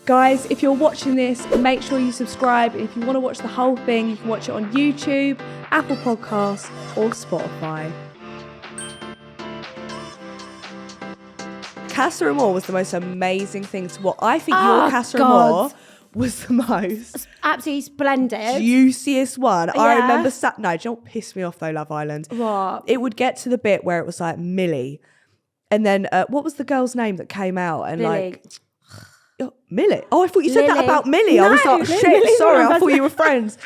Guys, if you're watching this, make sure you subscribe. If you want to watch the whole thing, you can watch it on YouTube, Apple Podcasts, or Spotify. Casa Amor was the most amazing thing to watch. I think your Casa Amor was the most absolutely splendid, juiciest one. Yeah. I remember do you know what pissed me off though, Love Island? What? It would get to the bit where it was like Millie, and then what was the girl's name that came out and Lily. like Millie? Oh, I thought you said that Lily. about Millie. No, I was like, shit, Lily's sorry, one I of thought us. you were friends.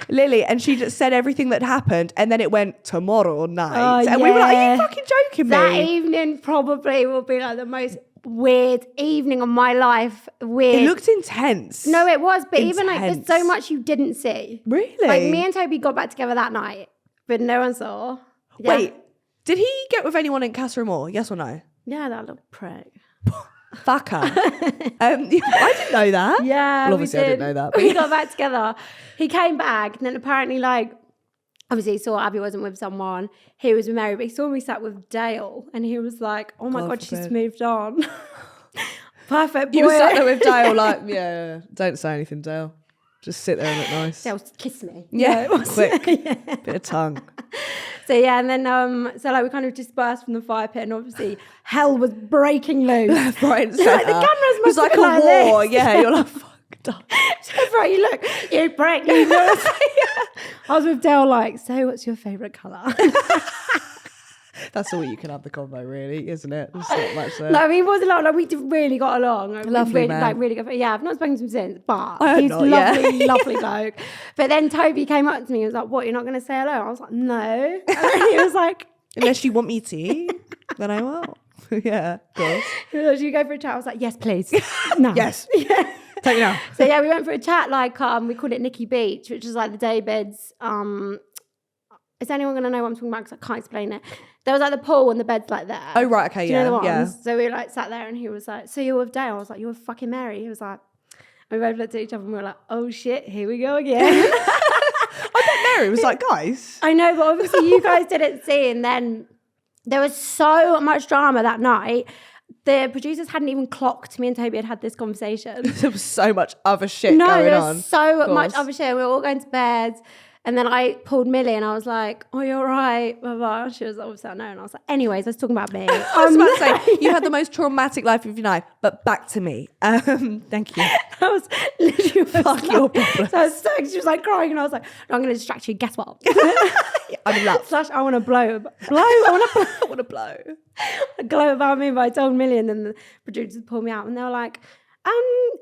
Lily, and she just said everything that happened, and then it went tomorrow night, and we were like, are you fucking joking me? That evening probably will be like the most weird evening of my life. Weird. It looked intense. No, it was, but even like Intense. there's so much you didn't see. Really? Like me and Toby got back together that night, but no one saw. Yeah. Wait, did he get with anyone in Casa Amor? Yes or no? Yeah, that little prick. Fucker. I didn't know that. Yeah, Well, obviously we I did. didn't know that. We got back together. He came back, and then apparently, like, obviously he saw Abby wasn't with someone. He was with Mary, but he saw me sat with Dale, and he was like, "Oh my God, she's forbid. moved on." Perfect boy. You were sat there with Dale like, yeah, don't say anything, Dale. Just sit there and look nice. Dale, kiss me. Yeah, it was. quick. Yeah. Bit of tongue. So yeah, and then so like we kind of dispersed from the fire pit, and obviously hell was breaking loose. Right and Like, centre. the cameras It was must like have a been like war. this. Yeah, you're like, fucked up. So right, you look, you prick. You know. I was with Dale like, so what's your favourite colour? That's all you can have the convo, really, isn't it? There's not much there. No, I mean, it was a lot. Like, we really got along. Like, Lovely really, man. Like, really good. Yeah, I've not spoken to him since, but I hope he's not, yeah. lovely, lovely bloke. But then Toby came up to me and was like, what, you're not going to say hello? I was like, no. And then he was like, Unless you want me to, then I will. Yeah, of course. he was like, should you go for a chat? I was like, yes, please. No. Yes. Yeah. Take it now. So yeah, we went for a chat, like, we called it Nikki Beach, which is like the day beds. Is anyone going to know what I'm talking about? Because I can't explain it. There was like the pool and the bed's like there. Oh, right, okay, Do you know the yeah. ones? So we like sat there and he was like, so you're with Dale? I was like, you're with fucking Mary. He was like, and we both looked at each other and we were like, oh shit, here we go again. I bet Mary was like, guys. I know, but obviously you guys didn't see. And then there was so much drama that night. The producers hadn't even clocked me and Toby had this conversation. There was so much other shit No, going there on. was so Of much course. other shit. We were all going to bed. And then I pulled Millie and I was like, oh, you're right. Blah, blah. She was obviously no. And I was like, anyways, let's talk about me. I was about to say, you had the most traumatic life of your life, but back to me. Thank you. That was literally Fuck your problem. So I was stoked. She was like crying, and I was like, no, I'm going to distract you. Guess what? I'm in love. Slash, I want to blow. I I want to blow. want to glow about me. But I told Millie, and then the producers pulled me out, and they were like,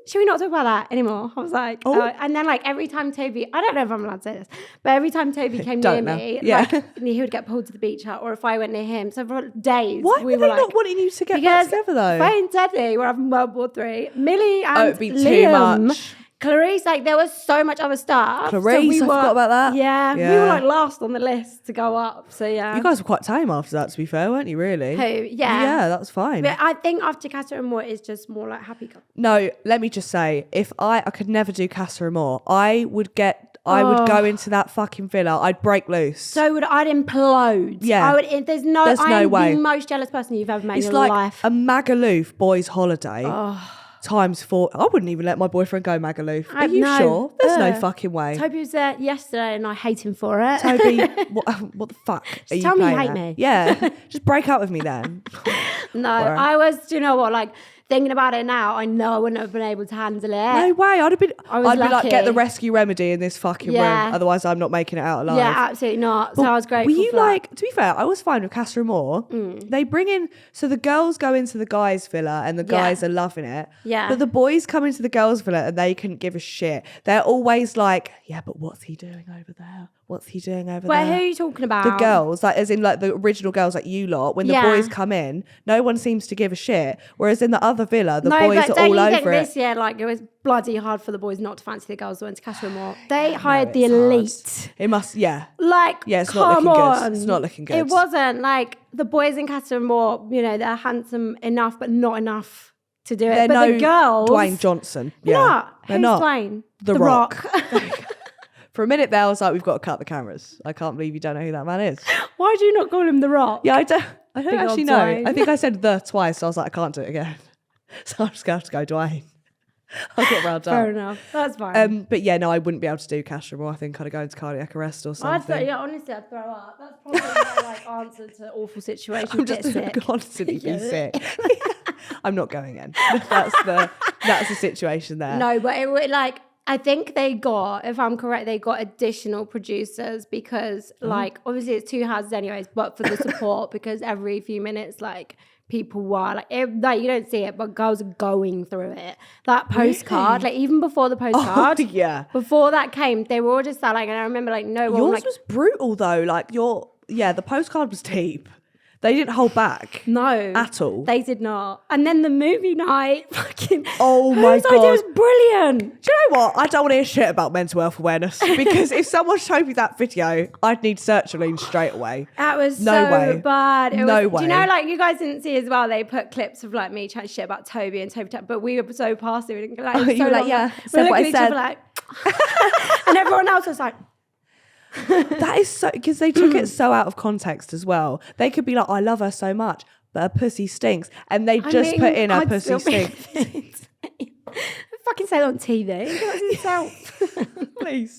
should we not talk about that anymore? I was like, and then like every time Toby, I don't know if I'm allowed to say this, but every time Toby came near me, Yeah. like, he would get pulled to the beach hut, or if I went near him. So for days, Why we were they like, not wanting you to get back together though? Faye and Teddy were having World War III. Millie and it'd be too Liam, much. Clarice, like there was so much other stuff. Clarice, I forgot about that. Yeah, we Yeah. were like last on the list to go up. So yeah, You guys were quite tame after that, to be fair, weren't you, really? Who? Yeah. Yeah, that's fine. But I think after Casa Amor is just more like happy couple. No, let me just say, if I could never do Casa Amor, I would go into that fucking villa, I'd break loose. So I'd implode. Yeah. There's no way. I'm the most jealous person you've ever met It's in your like life. a Magaluf boys' holiday times 4. I wouldn't even let my boyfriend go Magaluf. Are you No. sure? There's no Ugh. fucking way. Toby was there yesterday and I hate him for it. Toby, what the fuck are you tell me you playing hate at? me. Yeah, just break up with me then. No, I was, do you know what, like thinking about it now, I know I wouldn't have been able to handle it. No way. I'd be like, lucky. get the rescue remedy in this fucking Yeah. room. Otherwise, I'm not making it out alive. Yeah, absolutely not. So I was grateful Were you for that. like, to be fair, I was fine with Casa Amor. They bring in, so the girls go into the guys' villa and the guys are loving it. Yeah. But the boys come into the girls' villa and they couldn't give a shit. They're always like, yeah, but what's he doing over there? What's he doing over Wait, there? who are you talking about? The girls, like as in like the original girls, like you lot. When the Yeah. boys come in, no one seems to give a shit. Whereas in the other villa, the No, boys but are don't all you think over this it. year, like, it was bloody hard for the boys not to fancy the girls that went to Casa Amor. They hired the it's hard. elite. It must, yeah. Like, Yeah, it's not come looking good. on. It's not looking good. It wasn't. Like, the boys in Casa Amor, you know, they're handsome enough, but not enough to do it. They're but no the girls... Dwayne Johnson. They're Yeah, not. they're Who's not. Dwayne? The Rock. For a minute there, I was like, we've got to cut the cameras. I can't believe you don't know who that man is. Why do you not call him The Rock? Yeah, I don't Big actually old know. Dwayne. I think I said the twice, so I was like, I can't do it again. So I'm just going to have to go Dwayne. I'll get round up. Fair enough. That's fine. But yeah, no, I wouldn't be able to do cash removal. I think I'd go into cardiac arrest or something. Honestly, I'd throw up. That's probably my like answer to awful situations. I'm just sick. constantly be sick. I'm not going in. That's the situation there. No, but it would like. I think they got, if I'm correct, they got additional producers because, like, obviously it's 2 houses anyways, but for the support because every few minutes, like, people were like you don't see it, but girls are going through it. That postcard, like even before the postcard, before that came, they were all just like, and I remember like no one. Yours was brutal though. Like the postcard was deep. They didn't hold back. No. At all. They did not. And then the movie night, fucking... Oh my God. Whose idea was brilliant. Do you know what? I don't want to hear shit about mental health awareness because if someone showed me that video, I'd need sertraline straight away. That was no way. Bad. No way. Do you know, like, you guys didn't see as well, they put clips of, like, me chatting shit about Toby and Toby, but we were so passive. We didn't, like, you were like, yeah, we're said what looking I at each said. other like... and everyone else was like... That is so, because they took it so out of context as well. They could be like, I love her so much, but her pussy stinks. And they just put in her pussy stinks. Fucking say that on TV. Give it to yourself. Please.